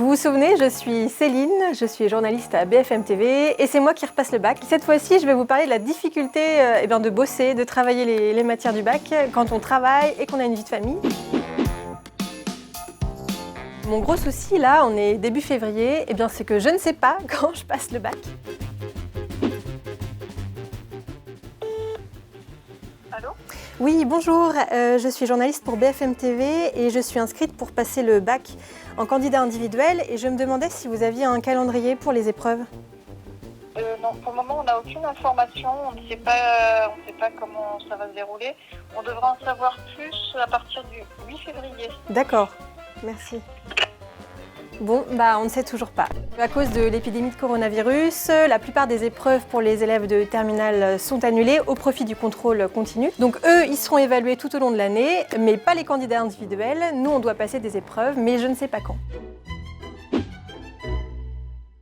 Vous vous souvenez, je suis Céline, je suis journaliste à BFM TV et c'est moi qui repasse le bac. Cette fois-ci, je vais vous parler de la difficulté de bosser, de travailler les matières du bac quand on travaille et qu'on a une vie de famille. Mon gros souci là, on est début février, c'est que je ne sais pas quand je passe le bac. Allô ? Oui, bonjour, je suis journaliste pour BFM TV et je suis inscrite pour passer le bac en candidat individuel et je me demandais si vous aviez un calendrier pour les épreuves. Non, pour le moment, on n'a aucune information, on ne sait pas comment ça va se dérouler. On devra en savoir plus à partir du 8 février. D'accord, merci. Bon, on ne sait toujours pas. À cause de l'épidémie de coronavirus, la plupart des épreuves pour les élèves de terminale sont annulées au profit du contrôle continu. Donc eux, ils seront évalués tout au long de l'année, mais pas les candidats individuels. Nous, on doit passer des épreuves, mais je ne sais pas quand.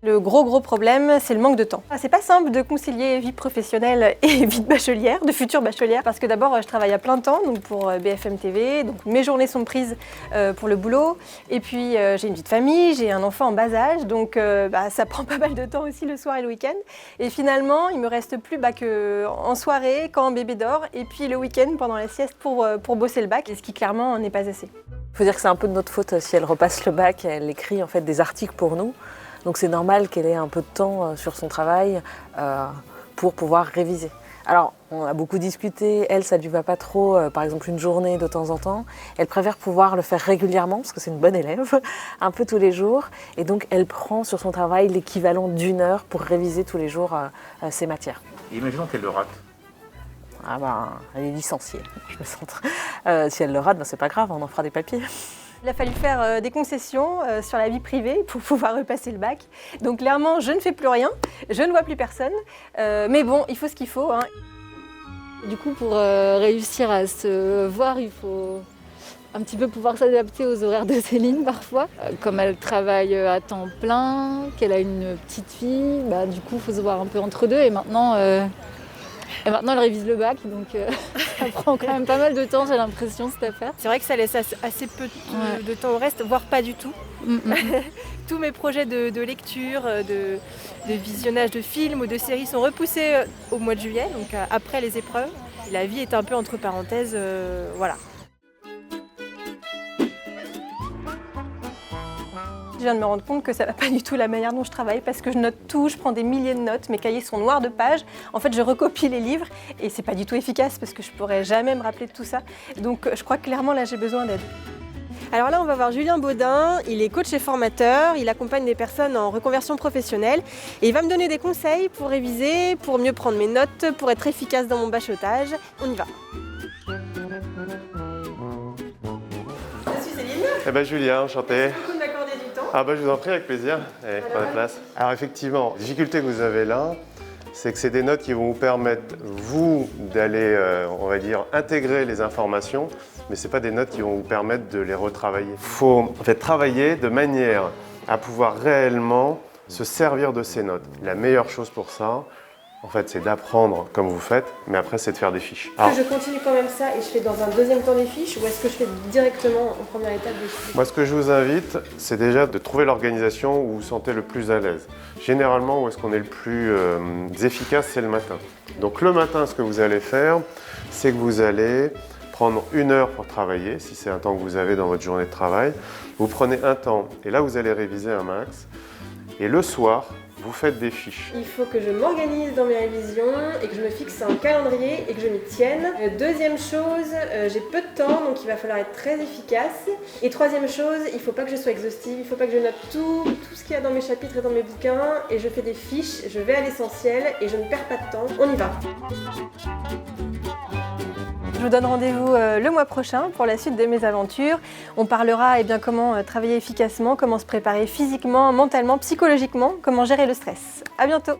Le gros problème, c'est le manque de temps. C'est pas simple de concilier vie professionnelle et vie de bachelière, de future bachelière, parce que d'abord je travaille à plein temps donc pour BFM TV, donc mes journées sont prises pour le boulot, et puis j'ai une vie de famille, j'ai un enfant en bas âge, donc ça prend pas mal de temps aussi le soir et le week-end. Et finalement, il me reste plus qu'en soirée, quand bébé dort, et puis le week-end pendant la sieste pour bosser le bac, ce qui clairement n'est pas assez. Il faut dire que c'est un peu de notre faute si elle repasse le bac, elle écrit en fait des articles pour nous. Donc c'est normal qu'elle ait un peu de temps sur son travail pour pouvoir réviser. Alors on a beaucoup discuté, elle ça ne lui va pas trop, par exemple une journée de temps en temps. Elle préfère pouvoir le faire régulièrement parce que c'est une bonne élève, un peu tous les jours. Et donc elle prend sur son travail l'équivalent d'1 heure pour réviser tous les jours ses matières. Imaginons qu'elle le rate. Elle est licenciée, je me centre. Si elle le rate, c'est pas grave, on en fera des papiers. Il a fallu faire des concessions sur la vie privée pour pouvoir repasser le bac. Donc clairement, je ne fais plus rien, je ne vois plus personne. Mais bon, il faut ce qu'il faut. Du coup, pour réussir à se voir, il faut un petit peu pouvoir s'adapter aux horaires de Céline parfois. Comme elle travaille à temps plein, qu'elle a une petite fille, du coup, il faut se voir un peu entre deux. Et maintenant, elle révise le bac, donc ça prend quand même pas mal de temps, j'ai l'impression, cette affaire. C'est vrai que ça laisse assez peu de temps au reste, voire pas du tout. Tous mes projets de lecture, de visionnage de films ou de séries sont repoussés au mois de juillet, donc après les épreuves. La vie est un peu entre parenthèses, voilà. Je viens de me rendre compte que ça ne va pas du tout la manière dont je travaille parce que je note tout, je prends des milliers de notes, mes cahiers sont noirs de pages. En fait, je recopie les livres et c'est pas du tout efficace parce que je pourrais jamais me rappeler de tout ça. Donc je crois que clairement là j'ai besoin d'aide. Alors là, on va voir Julien Baudin, il est coach et formateur, il accompagne des personnes en reconversion professionnelle et il va me donner des conseils pour réviser, pour mieux prendre mes notes, pour être efficace dans mon bachotage. On y va. Je suis Céline. Julien, enchanté. Merci beaucoup de m'accorder du temps. Je vous en prie, avec plaisir. Allez, prenez place. Alors effectivement, la difficulté que vous avez là, c'est que c'est des notes qui vont vous permettre, vous, d'aller, on va dire, intégrer les informations, mais ce n'est pas des notes qui vont vous permettre de les retravailler. Il faut en fait travailler de manière à pouvoir réellement se servir de ces notes. La meilleure chose pour ça, en fait, c'est d'apprendre comme vous faites, mais après, c'est de faire des fiches. Est-ce que je continue quand même ça et je fais dans un deuxième temps des fiches ou est-ce que je fais directement en première étape des fiches ? Moi, ce que je vous invite, c'est déjà de trouver l'organisation où vous vous sentez le plus à l'aise. Généralement, où est-ce qu'on est le plus efficace, c'est le matin. Donc le matin, ce que vous allez faire, c'est que vous allez prendre 1 heure pour travailler, si c'est un temps que vous avez dans votre journée de travail. Vous prenez un temps et là, vous allez réviser un max. Et le soir, vous faites des fiches. Il faut que je m'organise dans mes révisions et que je me fixe un calendrier et que je m'y tienne. Deuxième chose, j'ai peu de temps, donc il va falloir être très efficace. Et troisième chose, il ne faut pas que je sois exhaustive, il ne faut pas que je note tout ce qu'il y a dans mes chapitres et dans mes bouquins. Et je fais des fiches, je vais à l'essentiel et je ne perds pas de temps. On y va. Je vous donne rendez-vous le mois prochain pour la suite de mes aventures. On parlera comment travailler efficacement, comment se préparer physiquement, mentalement, psychologiquement, comment gérer le stress. À bientôt.